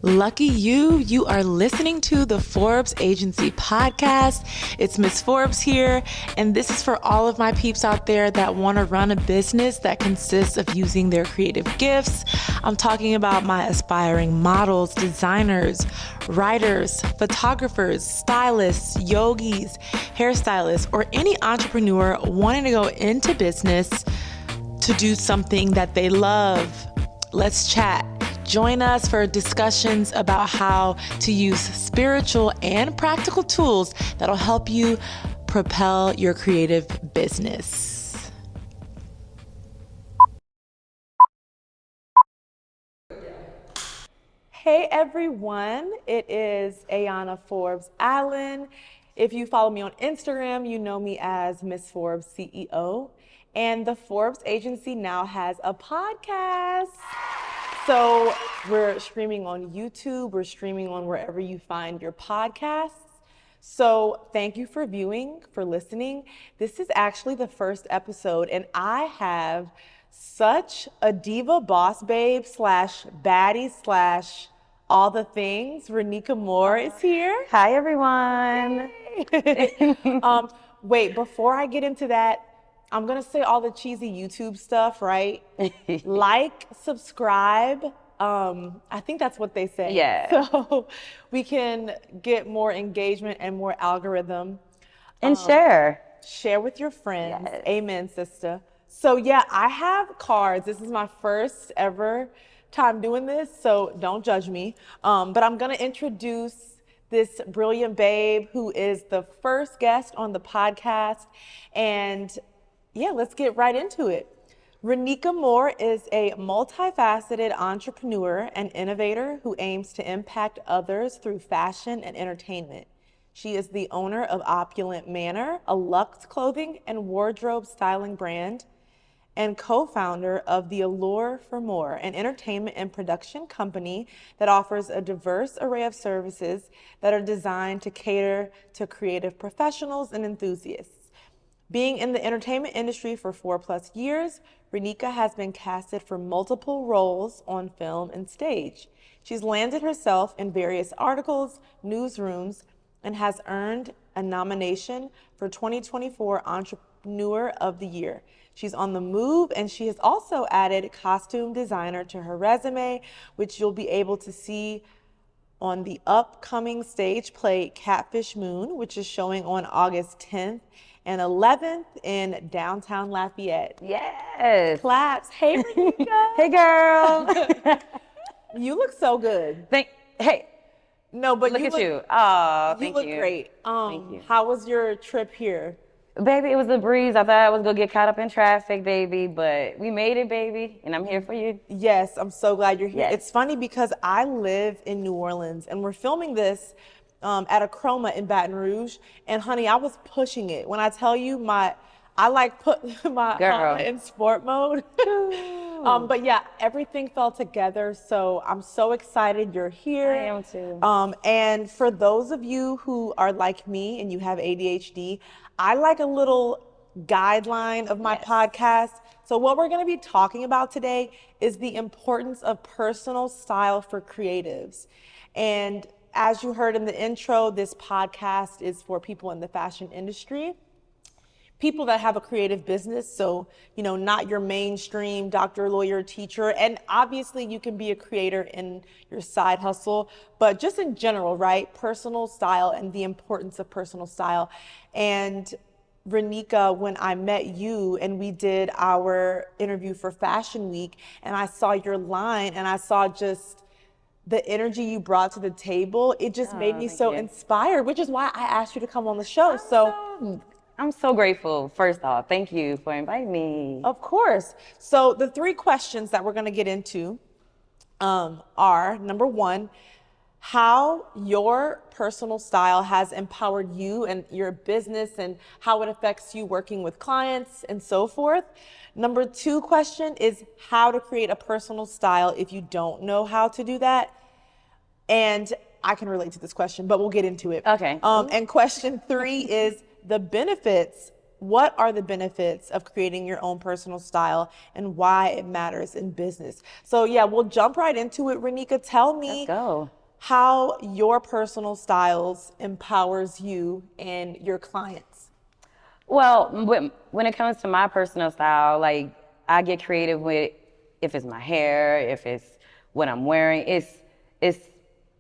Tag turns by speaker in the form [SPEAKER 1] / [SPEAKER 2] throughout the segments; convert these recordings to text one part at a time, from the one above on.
[SPEAKER 1] Lucky you, you are listening to the Forbes Agency podcast. It's Miss Forbes here, and this is for all of my peeps out there that want to run a business that consists of using their creative gifts. I'm talking about my aspiring models, designers, writers, photographers, stylists, yogis, hairstylists, or any entrepreneur wanting to go into business to do something that they love. Let's chat. Join us for discussions about how to use spiritual and practical tools that'll help you propel your creative business. Hey everyone, it is Ayana Forbes Allen. If you follow me on Instagram, you know me as Miss Forbes CEO. And the Forbes Agency now has a podcast. So we're streaming on YouTube, we're streaming on wherever you find your podcasts. So thank you for viewing, for listening. This is actually the first episode, and I have such a diva boss babe slash baddie slash all the things. Reneka Moore is here.
[SPEAKER 2] Hi, everyone.
[SPEAKER 1] Wait, before I get into that, I'm gonna say all the cheesy YouTube stuff, right? Like, subscribe. I think that's what they say.
[SPEAKER 2] Yeah.
[SPEAKER 1] So we can get more engagement and more algorithm.
[SPEAKER 2] And share.
[SPEAKER 1] Share with your friends.
[SPEAKER 2] Yes.
[SPEAKER 1] Amen, sister. So yeah, I have cards. This is my first ever time doing this, so don't judge me. But I'm gonna introduce this brilliant babe who is the first guest on the podcast. And yeah, let's get right into it. Reneka Moore is a multifaceted entrepreneur and innovator who aims to impact others through fashion and entertainment. She is the owner of Opulent Manor, a luxe clothing and wardrobe styling brand, and co-founder of The Allure for More, an entertainment and production company that offers a diverse array of services that are designed to cater to creative professionals and enthusiasts. Being in the entertainment industry for 4+ years, Reneka has been casted for multiple roles on film and stage. She's landed herself in various articles, newsrooms, and has earned a nomination for 2024 Entrepreneur of the Year. She's on the move, and she has also added costume designer to her resume, which you'll be able to see on the upcoming stage play Catfish Moon, which is showing on August 10th and 11th in downtown Lafayette.
[SPEAKER 2] Yes.
[SPEAKER 1] Claps. Hey, Reneka.
[SPEAKER 2] Hey, girl.
[SPEAKER 1] You look so good.
[SPEAKER 2] Hey.
[SPEAKER 1] No, but
[SPEAKER 2] Look
[SPEAKER 1] you
[SPEAKER 2] at
[SPEAKER 1] look,
[SPEAKER 2] you. Oh,
[SPEAKER 1] you look great.
[SPEAKER 2] Thank you.
[SPEAKER 1] How was your trip here?
[SPEAKER 2] Baby, it was a breeze. I thought I was going to get caught up in traffic, baby, but we made it, baby, and I'm here for you.
[SPEAKER 1] Yes, I'm so glad you're here.
[SPEAKER 2] Yes.
[SPEAKER 1] It's funny because I live in New Orleans, and we're filming this at a Chroma in Baton Rouge. And honey, I was pushing it. When I tell you I like put my
[SPEAKER 2] Girl.
[SPEAKER 1] in sport mode. But yeah, everything fell together. So I'm so excited you're here.
[SPEAKER 2] I am too.
[SPEAKER 1] And for those of you who are like me and you have ADHD, I like a little guideline of my podcast. So what we're gonna be talking about today is the importance of personal style for creatives. And as you heard in the intro, this podcast is for people in the fashion industry, people that have a creative business. So, not your mainstream doctor, lawyer, teacher. And obviously you can be a creator in your side hustle, but just in general, right? Personal style and the importance of personal style. And Reneka, when I met you and we did our interview for Fashion Week, and I saw your line and I saw just the energy you brought to the table, it just made me so inspired, which is why I asked you to come on the show.
[SPEAKER 2] I'm so grateful, first off. Thank you for inviting me.
[SPEAKER 1] Of course. So the 3 questions that we're going to get into are, number 1, how your personal style has empowered you and your business and how it affects you working with clients and so forth. Number 2 question is how to create a personal style if you don't know how to do that. And I can relate to this question, but we'll get into it.
[SPEAKER 2] Okay.
[SPEAKER 1] And question 3 is the benefits what are the benefits of creating your own personal style and why it matters in business. So yeah, we'll jump right into it. Reneka, tell
[SPEAKER 2] Let's
[SPEAKER 1] me
[SPEAKER 2] go.
[SPEAKER 1] how your personal styles empowers you and your clients.
[SPEAKER 2] Well, when it comes to my personal style, like I get creative with if it's my hair, if it's what I'm wearing, it's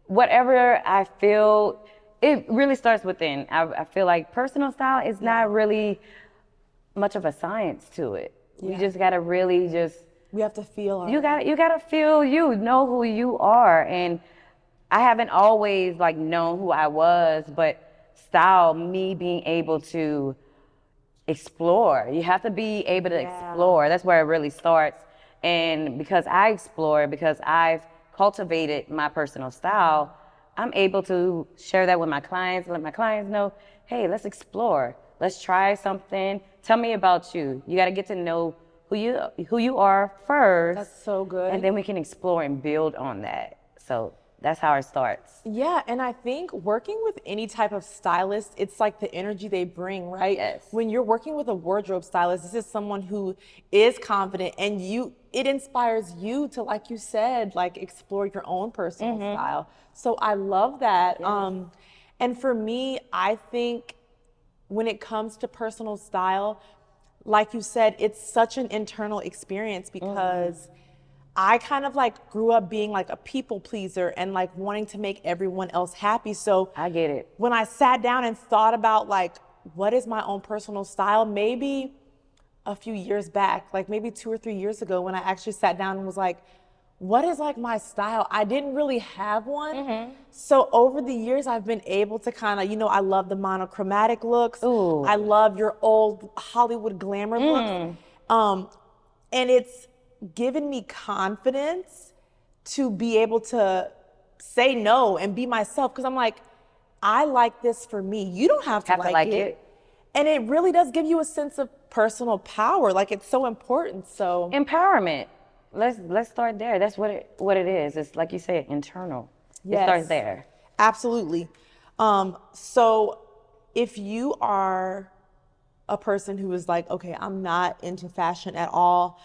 [SPEAKER 2] whatever I feel. It really starts within. I feel like personal style is not really much of a science to it. You
[SPEAKER 1] Yeah.
[SPEAKER 2] just gotta really just
[SPEAKER 1] We have to feel our
[SPEAKER 2] you gotta feel you, know who you are. And I haven't always like known who I was, but style, me being able to explore. You have to be able to explore. That's where it really starts. And because I explore, because I've cultivated my personal style, I'm able to share that with my clients, let my clients know, hey, let's explore. Let's try something. Tell me about you. You got to get to know who you are first.
[SPEAKER 1] That's so good.
[SPEAKER 2] And then we can explore and build on that. So that's how it starts.
[SPEAKER 1] Yeah, and I think working with any type of stylist, it's like the energy they bring, right?
[SPEAKER 2] Yes.
[SPEAKER 1] When you're working with a wardrobe stylist, this is someone who is confident and it inspires you to, like you said, like explore your own personal style. So I love that. And for me, I think when it comes to personal style, like you said, it's such an internal experience because I kind of like grew up being like a people pleaser and like wanting to make everyone else happy. So
[SPEAKER 2] I get it.
[SPEAKER 1] when I sat down and thought about like, what is my own personal style? Maybe a few years back, like maybe 2 or 3 years ago, when I actually sat down and was like, what is like my style? I didn't really have one. So over the years, I've been able to kind of, I love the monochromatic looks.
[SPEAKER 2] Ooh.
[SPEAKER 1] I love your old Hollywood glamour looks. And it's given me confidence to be able to say no and be myself. Because I'm like, I like this for me. You don't have to like it. And it really does give you a sense of personal power. Like it's so important. So
[SPEAKER 2] Empowerment. Let's start there. That's what it is. It's like you said, internal. It starts there.
[SPEAKER 1] Absolutely. So if you are a person who is like, okay, I'm not into fashion at all,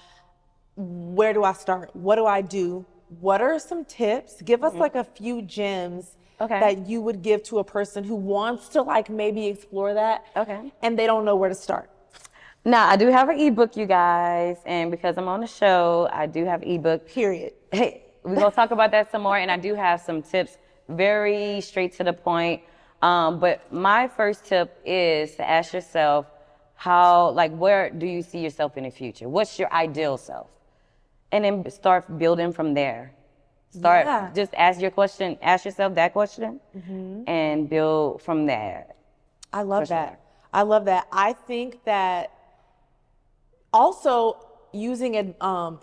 [SPEAKER 1] where do I start? What do I do? What are some tips? Give us like a few gems that you would give to a person who wants to like maybe explore that and they don't know where to start.
[SPEAKER 2] Now, I do have an ebook, you guys, and because I'm on the show, I do have ebook.
[SPEAKER 1] Period.
[SPEAKER 2] Hey, we're going to talk about that some more, and I do have some tips, very straight to the point. But my first tip is to ask yourself where do you see yourself in the future? What's your ideal self? And then start building from there. Just ask yourself that question, and build from there.
[SPEAKER 1] I love that. I love that. I think that also using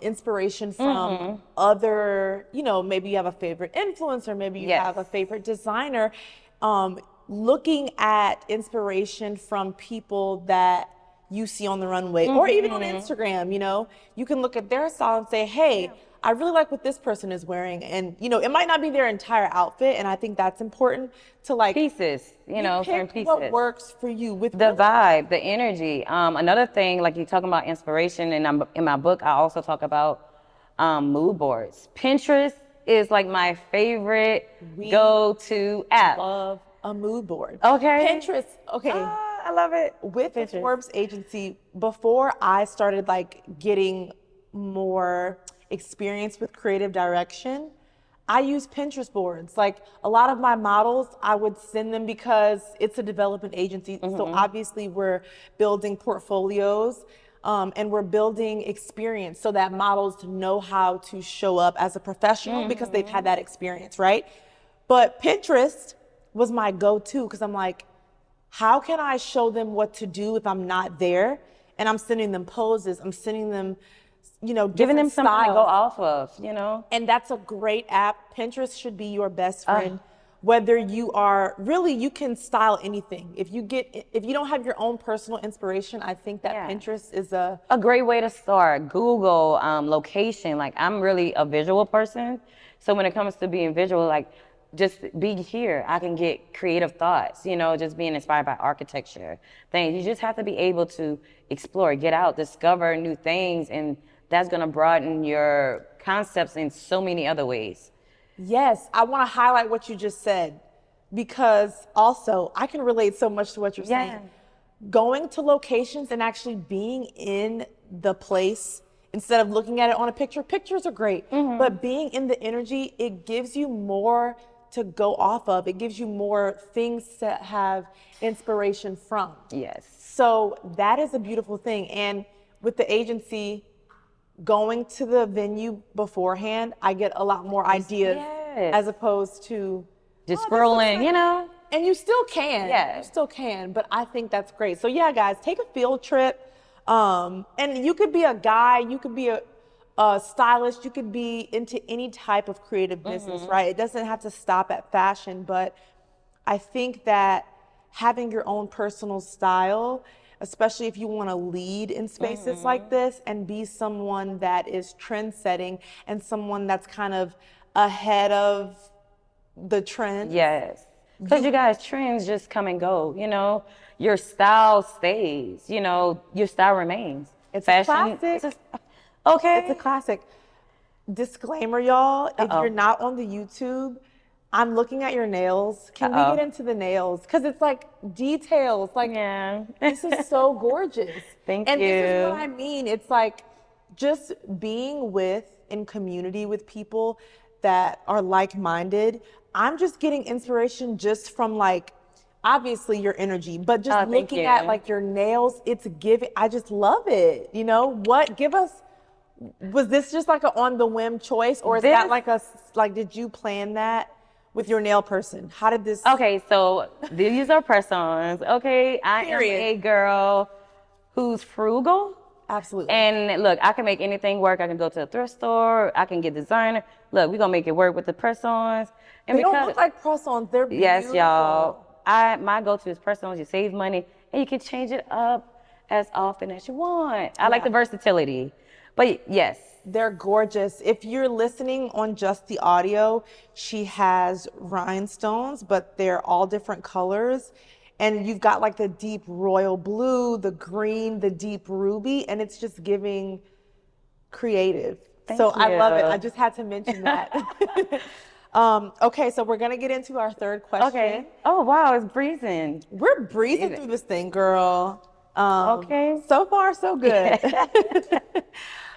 [SPEAKER 1] inspiration from other, maybe you have a favorite influencer, maybe you have a favorite designer, looking at inspiration from people that you see on the runway or even on Instagram, you can look at their style and say, hey, I really like what this person is wearing. And, it might not be their entire outfit. And I think that's important to like
[SPEAKER 2] pieces, certain pieces.
[SPEAKER 1] What works for you with
[SPEAKER 2] the vibe, the energy. Another thing, like you're talking about inspiration, and in my book, I also talk about mood boards. Pinterest is like my favorite go-to app.
[SPEAKER 1] Love a mood board.
[SPEAKER 2] Okay.
[SPEAKER 1] Pinterest. Okay.
[SPEAKER 2] I love it.
[SPEAKER 1] With the Forbes agency, before I started like getting more experience with creative direction, I use Pinterest boards. Like a lot of my models, I would send them because it's a development agency. So obviously we're building portfolios and we're building experience so that models know how to show up as a professional because they've had that experience, right? But Pinterest was my go-to because I'm like, how can I show them what to do if I'm not there? And I'm sending them poses, I'm sending them,
[SPEAKER 2] giving them something
[SPEAKER 1] styles
[SPEAKER 2] to go off of,
[SPEAKER 1] And that's a great app. Pinterest should be your best friend. Whether you can style anything. If you don't have your own personal inspiration, I think that Pinterest is a
[SPEAKER 2] great way to start. Google location. Like I'm really a visual person. So when it comes to being visual, like just be here. I can get creative thoughts, just being inspired by architecture, things. You just have to be able to explore, get out, discover new things, and that's going to broaden your concepts in so many other ways.
[SPEAKER 1] Yes, I want to highlight what you just said because also I can relate so much to what you're saying. Going to locations and actually being in the place instead of looking at it on a picture. Pictures are great, but being in the energy, it gives you more to go off of. It gives you more things to have inspiration from.
[SPEAKER 2] Yes.
[SPEAKER 1] So that is a beautiful thing. And with the agency, going to the venue beforehand, I get a lot more ideas as opposed to
[SPEAKER 2] just scrolling,
[SPEAKER 1] And you still can.
[SPEAKER 2] Yeah.
[SPEAKER 1] You still can. But I think that's great. So yeah, guys, take a field trip. And you could be a guy, you could be a stylist, you could be into any type of creative business, right? It doesn't have to stop at fashion, but I think that having your own personal style, especially if you want to lead in spaces like this and be someone that is trend setting and someone that's kind of ahead of the trend.
[SPEAKER 2] Yes. Because you guys, trends just come and go, your style stays, your style remains.
[SPEAKER 1] It's
[SPEAKER 2] fashion.
[SPEAKER 1] a classic.
[SPEAKER 2] Okay.
[SPEAKER 1] It's a classic. Disclaimer, y'all, if you're not on the YouTube, I'm looking at your nails. Can we get into the nails? Because it's like details. Like, this is so gorgeous.
[SPEAKER 2] Thank
[SPEAKER 1] and
[SPEAKER 2] you.
[SPEAKER 1] And this is what I mean. It's like just being in community with people that are like-minded. I'm just getting inspiration just from like, obviously your energy, but just looking at like your nails, it's giving, I just love it. Was this just like an on the whim choice or is that like did you plan that with your nail person? How did this?
[SPEAKER 2] Okay, so these are press-ons. Okay, I am a girl who's frugal.
[SPEAKER 1] Absolutely.
[SPEAKER 2] And look, I can make anything work. I can go to a thrift store. I can get designer. Look, we're going to make it work with the press-ons.
[SPEAKER 1] And they don't look like press-ons. They're beautiful.
[SPEAKER 2] Yes, y'all. My go-to is press-ons. You save money, and you can change it up as often as you want. I like the versatility. But yes.
[SPEAKER 1] They're gorgeous. If you're listening on just the audio, she has rhinestones, but they're all different colors. And you've got like the deep royal blue, the green, the deep ruby, and it's just giving creative.
[SPEAKER 2] Thank you.
[SPEAKER 1] I love it. I just had to mention that. Okay, so we're gonna get into our third question.
[SPEAKER 2] Okay. Oh wow, it's breezing.
[SPEAKER 1] We're breezing through this thing, girl.
[SPEAKER 2] Okay.
[SPEAKER 1] So far, so good.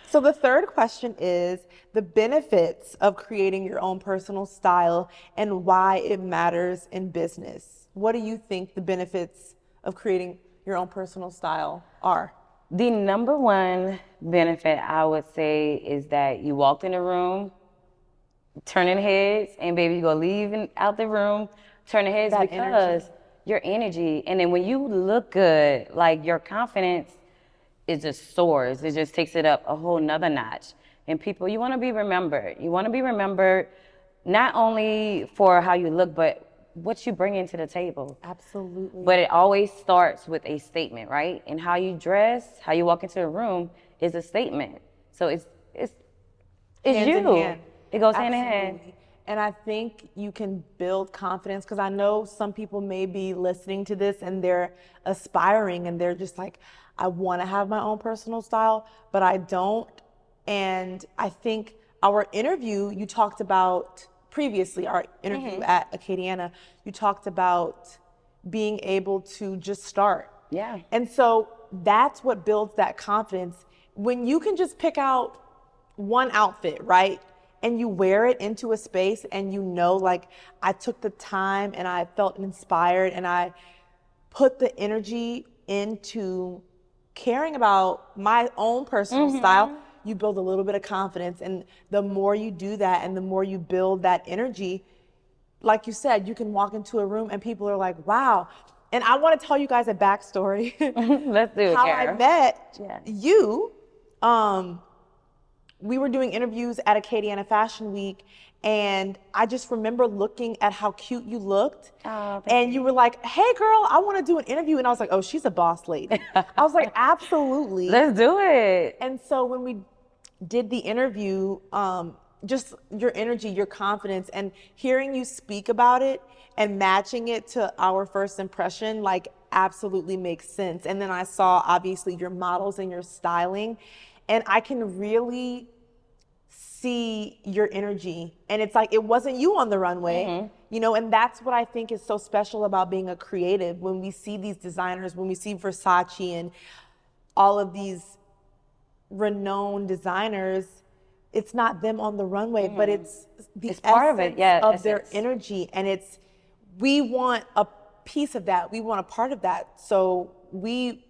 [SPEAKER 1] So the third question is the benefits of creating your own personal style and why it matters in business. What do you think the benefits of creating your own personal style are?
[SPEAKER 2] The number one benefit I would say is that you walked in the room, turning heads, and baby, you go leaving out the room, turning heads because your energy. And then when you look good, like your confidence, it just soars. It just takes it up a whole nother notch. And people, you want to be remembered. You want to be remembered not only for how you look, but what you bring into the table.
[SPEAKER 1] Absolutely.
[SPEAKER 2] But it always starts with a statement, right? And how you dress, how you walk into a room is a statement. So it's
[SPEAKER 1] hand
[SPEAKER 2] you.
[SPEAKER 1] in hand.
[SPEAKER 2] It goes hand in hand.
[SPEAKER 1] And I think you can build confidence because I know some people may be listening to this and they're aspiring and they're just like, I want to have my own personal style, but I don't. And I think our interview, you talked about previously, our interview at Acadiana, you talked about being able to just start.
[SPEAKER 2] Yeah.
[SPEAKER 1] And so that's what builds that confidence. When you can just pick out one outfit, right? And you wear it into a space and like I took the time and I felt inspired and I put the energy into caring about my own personal style, you build a little bit of confidence. And the more you do that and the more you build that energy, like you said, you can walk into a room and people are like, wow. And I want to tell you guys a backstory.
[SPEAKER 2] Let's do it,
[SPEAKER 1] How
[SPEAKER 2] Kara.
[SPEAKER 1] I met you. We were doing interviews at Acadiana Fashion Week, and I just remember looking at how cute you looked.
[SPEAKER 2] Oh,
[SPEAKER 1] and you were like, hey girl, I want to do an interview. And I was like, oh, she's a boss lady. I was like, absolutely.
[SPEAKER 2] Let's do it.
[SPEAKER 1] And so when we did the interview, just your energy, your confidence, and hearing you speak about it and matching it to our first impression, like absolutely makes sense. And then I saw obviously your models and your styling, and I can really see your energy. And it's like, it wasn't you on the runway, you know, and that's what I think is so special about being a creative. When we see these designers, when we see Versace and all of these renowned designers, it's not them on the runway, but it's the
[SPEAKER 2] It's part of it, yeah,
[SPEAKER 1] of their
[SPEAKER 2] essence.
[SPEAKER 1] energy. And it's, we want a piece of that. We want a part of that. So we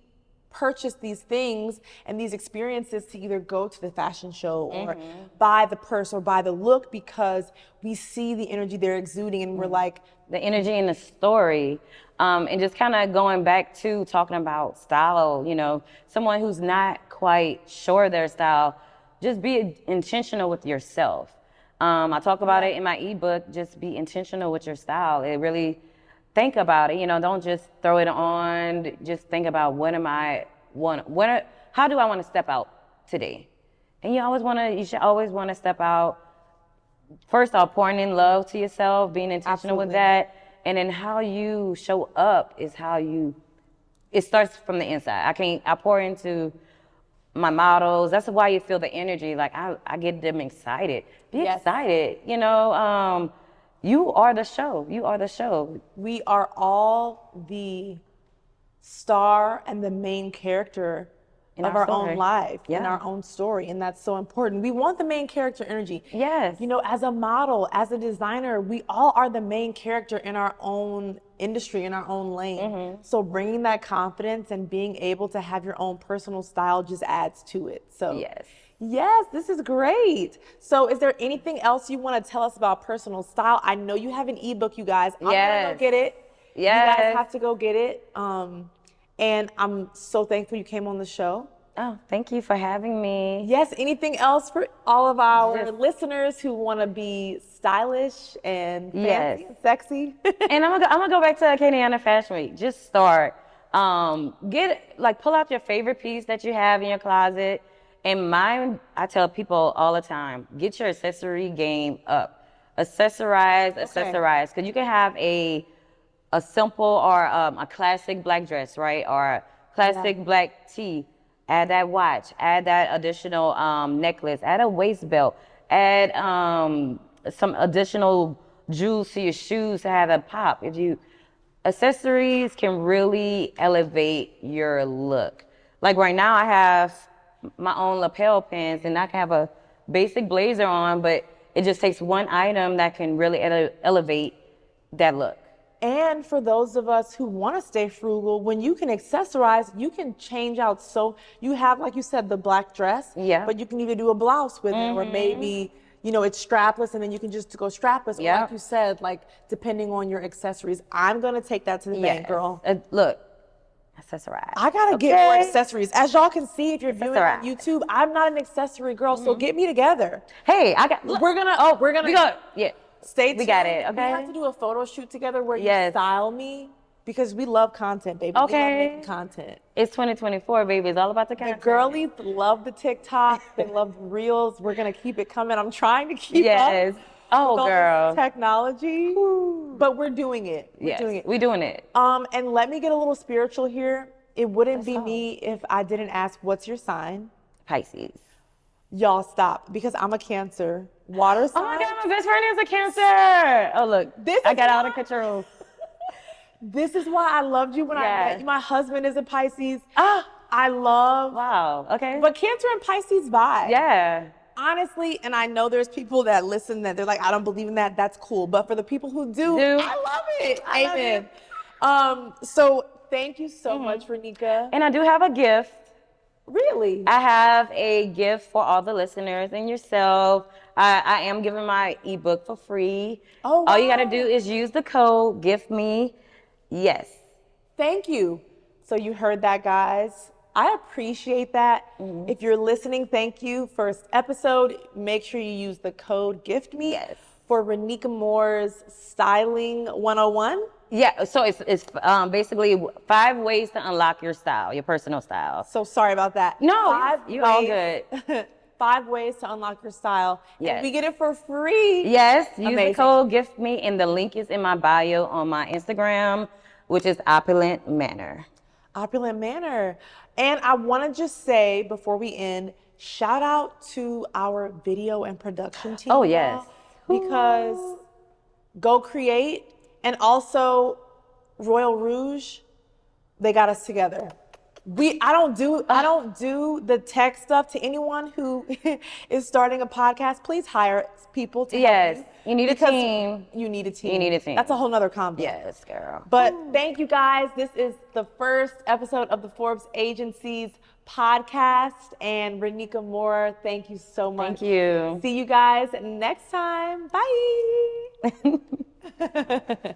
[SPEAKER 1] purchase these things and these experiences to either go to the fashion show or buy the purse or buy the look because we see the energy they're exuding and we're like,
[SPEAKER 2] The energy and the story. And just kind of going back to talking about style, you know, someone who's not quite sure of their style, just be intentional with yourself. I talk about it in my ebook, just be intentional with your style. It really, think about it, you know, don't just throw it on, just think about how do I want to step out today? And you should always want to step out, first off, pouring in love to yourself, being intentional with that. And then how you show up is it starts from the inside. I pour into my models. That's why you feel the energy. Like I get them excited. Be excited. You know, you are the show. You are the show.
[SPEAKER 1] we are all the star and the main character
[SPEAKER 2] In
[SPEAKER 1] of
[SPEAKER 2] our
[SPEAKER 1] our own
[SPEAKER 2] story.
[SPEAKER 1] life, in
[SPEAKER 2] Yeah.
[SPEAKER 1] our own story. And that's so important. We want the main character energy.
[SPEAKER 2] Yes.
[SPEAKER 1] You know, as a model, as a designer, we all are the main character in our own industry, in our own lane. So bringing that confidence and being able to have your own personal style just adds to it. So
[SPEAKER 2] Yes.
[SPEAKER 1] yes, this is great. So is there anything else you want to tell us about personal style? I know you have an ebook, you guys. I'm gonna go get it. You guys
[SPEAKER 2] Yes.
[SPEAKER 1] have to go get it. And I'm so thankful you came on the show.
[SPEAKER 2] Oh, thank you for having me.
[SPEAKER 1] Yes, anything else for all of our
[SPEAKER 2] Yes.
[SPEAKER 1] listeners who want to be stylish and fancy
[SPEAKER 2] Yes.
[SPEAKER 1] and sexy?
[SPEAKER 2] And I'm gonna go back to Acadiana Fashion Week. Just start. Pull out your favorite piece that you have in your closet. And mine, I tell people all the time, get your accessory game up. Accessorize. Because you can have a simple or a classic black dress, right? Or a classic black tee. Add that watch, add that additional necklace, add a waist belt, add some additional jewels to your shoes to have a pop. Accessories can really elevate your look. Like right now I have my own lapel pins and I can have a basic blazer on, but it just takes one item that can really elevate that look.
[SPEAKER 1] And for those of us who want to stay frugal, when you can accessorize, you can change out. So you have, like you said, the black dress, but you can either do a blouse with it, or maybe, you know, it's strapless and then you can just go strapless. Or like you said, like depending on your accessories. I'm going to take that to the bank, girl.
[SPEAKER 2] Look, accessorize.
[SPEAKER 1] I got to get more accessories. As y'all can see, if you're viewing on
[SPEAKER 2] Accessorize.
[SPEAKER 1] YouTube, I'm not an accessory girl, so get me together.
[SPEAKER 2] Hey,
[SPEAKER 1] We're gonna stay tuned.
[SPEAKER 2] We got it,
[SPEAKER 1] We
[SPEAKER 2] okay?
[SPEAKER 1] have to do a photo shoot together where you style me because we love content, baby.
[SPEAKER 2] Okay.
[SPEAKER 1] We love making content.
[SPEAKER 2] It's 2024, baby. It's all about the
[SPEAKER 1] The
[SPEAKER 2] content.
[SPEAKER 1] girlies love the TikTok. They love the reels. We're gonna keep it coming. I'm trying to keep
[SPEAKER 2] Yes.
[SPEAKER 1] up
[SPEAKER 2] Oh,
[SPEAKER 1] with all this
[SPEAKER 2] girl.
[SPEAKER 1] technology, but we're doing it. We're
[SPEAKER 2] Yes,
[SPEAKER 1] doing it.
[SPEAKER 2] we're doing it.
[SPEAKER 1] And let me get a little spiritual here. It wouldn't be
[SPEAKER 2] all.
[SPEAKER 1] me if I didn't ask, what's your sign?
[SPEAKER 2] Pisces.
[SPEAKER 1] Y'all stop, because I'm a Cancer. Water sign.
[SPEAKER 2] Oh my God, my best friend is a Cancer. Oh look,
[SPEAKER 1] This
[SPEAKER 2] I
[SPEAKER 1] is
[SPEAKER 2] got out
[SPEAKER 1] why-
[SPEAKER 2] of control.
[SPEAKER 1] This is why I loved you when I
[SPEAKER 2] Yeah.
[SPEAKER 1] met you. My husband is a Pisces.
[SPEAKER 2] Ah,
[SPEAKER 1] I love,
[SPEAKER 2] wow. Okay.
[SPEAKER 1] but Cancer and Pisces vibe.
[SPEAKER 2] Yeah.
[SPEAKER 1] Honestly, and I know there's people that listen that they're like, I don't believe in that. That's cool. But for the people who do, I love it.
[SPEAKER 2] I love
[SPEAKER 1] Amen. So thank you so much, Reneka.
[SPEAKER 2] And I do have a gift.
[SPEAKER 1] Really?
[SPEAKER 2] I have a gift for all the listeners and yourself. I am giving my ebook for free.
[SPEAKER 1] Oh,
[SPEAKER 2] All you got to
[SPEAKER 1] wow.
[SPEAKER 2] do is use the code Gift Me. Yes.
[SPEAKER 1] Thank you. So you heard that, guys. I appreciate that. If you're listening, thank you. First episode, make sure you use the code Gift Me for Reneka Moore's Styling 101.
[SPEAKER 2] Yeah. So it's basically 5 ways to unlock your style, your personal style.
[SPEAKER 1] So sorry about that.
[SPEAKER 2] No,
[SPEAKER 1] 5
[SPEAKER 2] you all
[SPEAKER 1] ways-
[SPEAKER 2] good.
[SPEAKER 1] 5 ways to unlock your style.
[SPEAKER 2] Yes.
[SPEAKER 1] And we get it for free.
[SPEAKER 2] Yes, use
[SPEAKER 1] Amazing.
[SPEAKER 2] the code GIFTME, and the link is in my bio on my Instagram, which is Opulent Manor.
[SPEAKER 1] Opulent Manor. And I want to just say before we end, shout out to our video and production team.
[SPEAKER 2] Oh, yes.
[SPEAKER 1] Because Go Create and also Royal Rouge, they got us together. I don't do the tech stuff. To anyone who is starting a podcast, please hire people to help you.
[SPEAKER 2] You need a team.
[SPEAKER 1] You need a team.
[SPEAKER 2] You need a team.
[SPEAKER 1] That's a whole nother combo.
[SPEAKER 2] Yes, girl.
[SPEAKER 1] But thank you guys. This is the first episode of the Forbes Agency's podcast. And Reneka Moore, thank you so much.
[SPEAKER 2] Thank you.
[SPEAKER 1] See you guys next time. Bye.